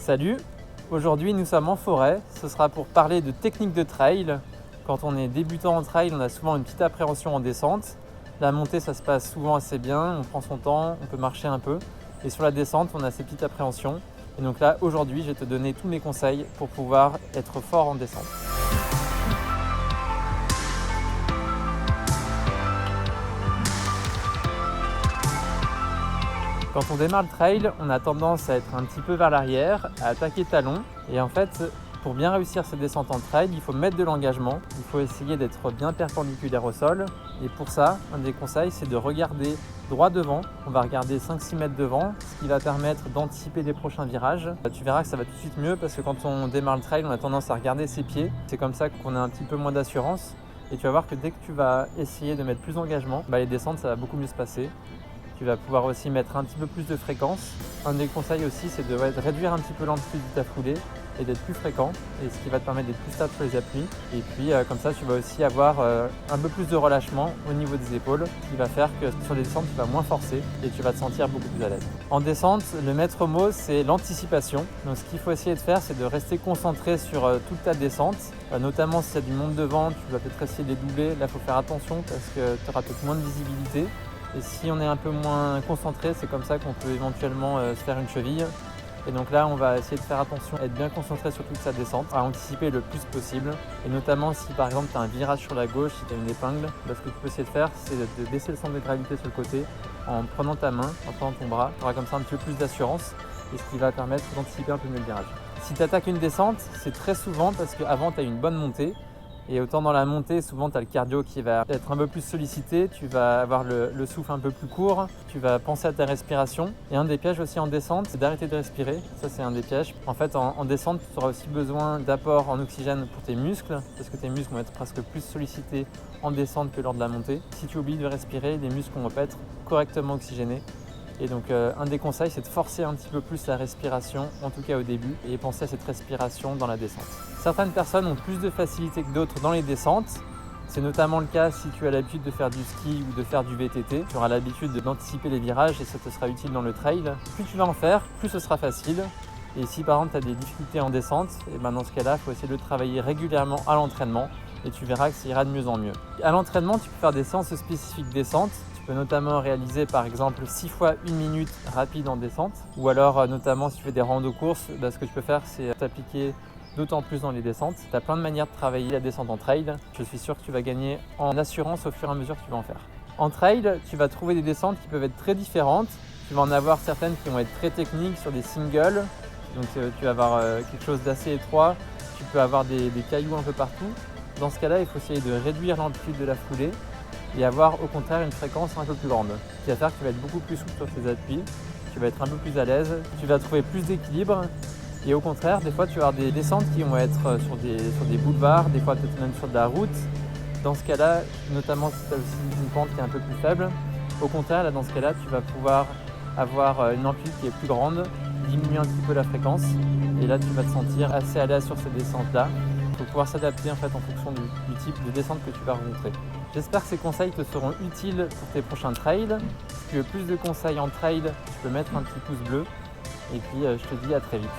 Salut, aujourd'hui nous sommes en forêt, ce sera pour parler de techniques de trail. Quand on est débutant en trail, on a souvent une petite appréhension en descente. La montée ça se passe souvent assez bien, on prend son temps, on peut marcher un peu. Et sur la descente, on a ces petites appréhensions. Et donc là, aujourd'hui, je vais te donner tous mes conseils pour pouvoir être fort en descente. Quand on démarre le trail, on a tendance à être un petit peu vers l'arrière, à attaquer talon. Et en fait, pour bien réussir cette descente en trail, il faut mettre de l'engagement. Il faut essayer d'être bien perpendiculaire au sol. Et pour ça, un des conseils, c'est de regarder droit devant. On va regarder 5-6 mètres devant, ce qui va permettre d'anticiper les prochains virages. Tu verras que ça va tout de suite mieux parce que quand on démarre le trail, on a tendance à regarder ses pieds. C'est comme ça qu'on a un petit peu moins d'assurance. Et tu vas voir que dès que tu vas essayer de mettre plus d'engagement, les descentes, ça va beaucoup mieux se passer. Tu vas pouvoir aussi mettre un petit peu plus de fréquence. Un des conseils aussi, c'est de réduire un petit peu l'amplitude de ta foulée et d'être plus fréquent, et ce qui va te permettre d'être plus stable sur les appuis. Et puis comme ça, tu vas aussi avoir un peu plus de relâchement au niveau des épaules, ce qui va faire que sur les descentes, tu vas moins forcer et tu vas te sentir beaucoup plus à l'aise. En descente, le maître mot, c'est l'anticipation. Donc ce qu'il faut essayer de faire, c'est de rester concentré sur toute ta descente, notamment si tu as du monde devant, tu vas peut-être essayer de les doubler. Là, il faut faire attention parce que tu auras peut-être moins de visibilité. Et si on est un peu moins concentré, c'est comme ça qu'on peut éventuellement se faire une cheville. Et donc là, on va essayer de faire attention, être bien concentré sur toute sa descente, à anticiper le plus possible. Et notamment si par exemple tu as un virage sur la gauche, si tu as une épingle, ce que tu peux essayer de faire, c'est de baisser le centre de gravité sur le côté en prenant ta main, en prenant ton bras. Tu auras comme ça un petit peu plus d'assurance et ce qui va permettre d'anticiper un peu mieux le virage. Si tu attaques une descente, c'est très souvent parce qu'avant tu as une bonne montée. Et autant dans la montée, souvent tu as le cardio qui va être un peu plus sollicité, tu vas avoir le souffle un peu plus court, tu vas penser à ta respiration. Et un des pièges aussi en descente, c'est d'arrêter de respirer. Ça, c'est un des pièges. En fait, en descente, tu auras aussi besoin d'apport en oxygène pour tes muscles, parce que tes muscles vont être presque plus sollicités en descente que lors de la montée. Si tu oublies de respirer, les muscles ne vont pas être correctement oxygénés. Et donc un des conseils, c'est de forcer un petit peu plus la respiration, en tout cas au début, et penser à cette respiration dans la descente. Certaines personnes ont plus de facilité que d'autres dans les descentes. C'est notamment le cas si tu as l'habitude de faire du ski ou de faire du VTT. Tu auras l'habitude d'anticiper les virages et ça te sera utile dans le trail. Plus tu vas en faire, plus ce sera facile. Et si par exemple tu as des difficultés en descente, et dans ce cas-là, il faut essayer de travailler régulièrement à l'entraînement et tu verras que ça ira de mieux en mieux. À l'entraînement, tu peux faire des séances spécifiques descente. Tu peux notamment réaliser par exemple 6 fois 1 minute rapide en descente. Ou alors notamment si tu fais des randos courses, ce que tu peux faire c'est t'appliquer d'autant plus dans les descentes. Tu as plein de manières de travailler la descente en trail. Je suis sûr que tu vas gagner en assurance au fur et à mesure que tu vas en faire. En trail, tu vas trouver des descentes qui peuvent être très différentes. Tu vas en avoir certaines qui vont être très techniques sur des singles. Donc tu vas avoir quelque chose d'assez étroit. Tu peux avoir des cailloux un peu partout. Dans ce cas-là, il faut essayer de réduire l'amplitude de la foulée et avoir au contraire une fréquence un peu plus grande. Ce qui va faire que tu vas être beaucoup plus souple sur tes appuis, tu vas être un peu plus à l'aise, tu vas trouver plus d'équilibre et au contraire, des fois tu vas avoir des descentes qui vont être sur des boulevards, des fois peut-être même sur de la route. Dans ce cas-là, notamment si tu as aussi une pente qui est un peu plus faible, au contraire, là, dans ce cas-là, tu vas pouvoir avoir une amplitude qui est plus grande, diminuer un petit peu la fréquence et là tu vas te sentir assez à l'aise sur ces descentes-là. Il faut pouvoir s'adapter en fonction du type de descente que tu vas rencontrer. J'espère que ces conseils te seront utiles pour tes prochains trails. Si tu veux plus de conseils en trail, tu peux mettre un petit pouce bleu. Et puis je te dis à très vite.